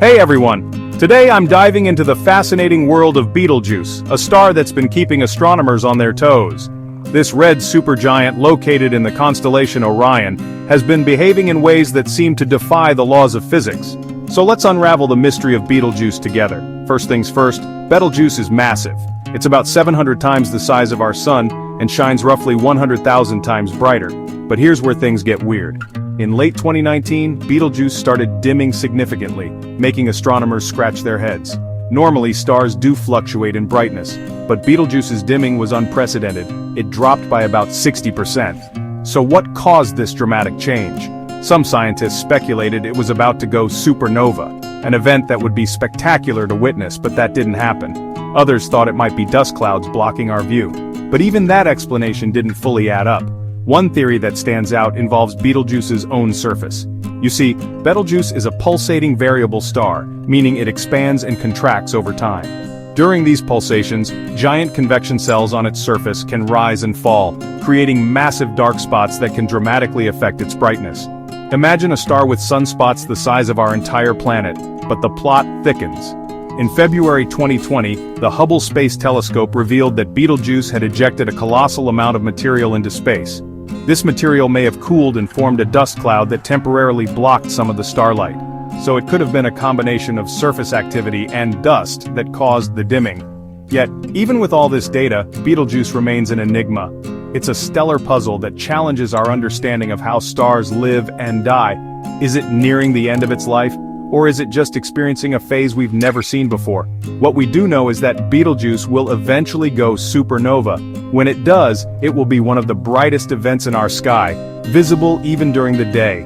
Hey everyone! Today I'm diving into the fascinating world of Betelgeuse, a star that's been keeping astronomers on their toes. This red supergiant located in the constellation Orion has been behaving in ways that seem to defy the laws of physics. So let's unravel the mystery of Betelgeuse together. First things first, Betelgeuse is massive. It's about 700 times the size of our sun and shines roughly 100,000 times brighter. But here's where things get weird. In late 2019, Betelgeuse started dimming significantly, making astronomers scratch their heads. Normally, stars do fluctuate in brightness, but Betelgeuse's dimming was unprecedented. It dropped by about 60%. So what caused this dramatic change? Some scientists speculated it was about to go supernova, an event that would be spectacular to witness, but that didn't happen. Others thought it might be dust clouds blocking our view. But even that explanation didn't fully add up. One theory that stands out involves Betelgeuse's own surface. You see, Betelgeuse is a pulsating variable star, meaning it expands and contracts over time. During these pulsations, giant convection cells on its surface can rise and fall, creating massive dark spots that can dramatically affect its brightness. Imagine a star with sunspots the size of our entire planet, but the plot thickens. In February 2020, the Hubble Space Telescope revealed that Betelgeuse had ejected a colossal amount of material into space. This material may have cooled and formed a dust cloud that temporarily blocked some of the starlight. So it could have been a combination of surface activity and dust that caused the dimming. Yet, even with all this data, Betelgeuse remains an enigma. It's a stellar puzzle that challenges our understanding of how stars live and die. Is it nearing the end of its life? Or is it just experiencing a phase we've never seen before? What we do know is that Betelgeuse will eventually go supernova. When it does, it will be one of the brightest events in our sky, visible even during the day.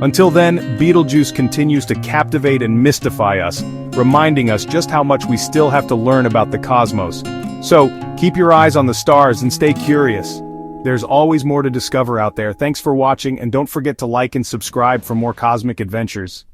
Until then, Betelgeuse continues to captivate and mystify us, reminding us just how much we still have to learn about the cosmos. So, keep your eyes on the stars and stay curious. There's always more to discover out there. Thanks for watching, and don't forget to like and subscribe for more cosmic adventures.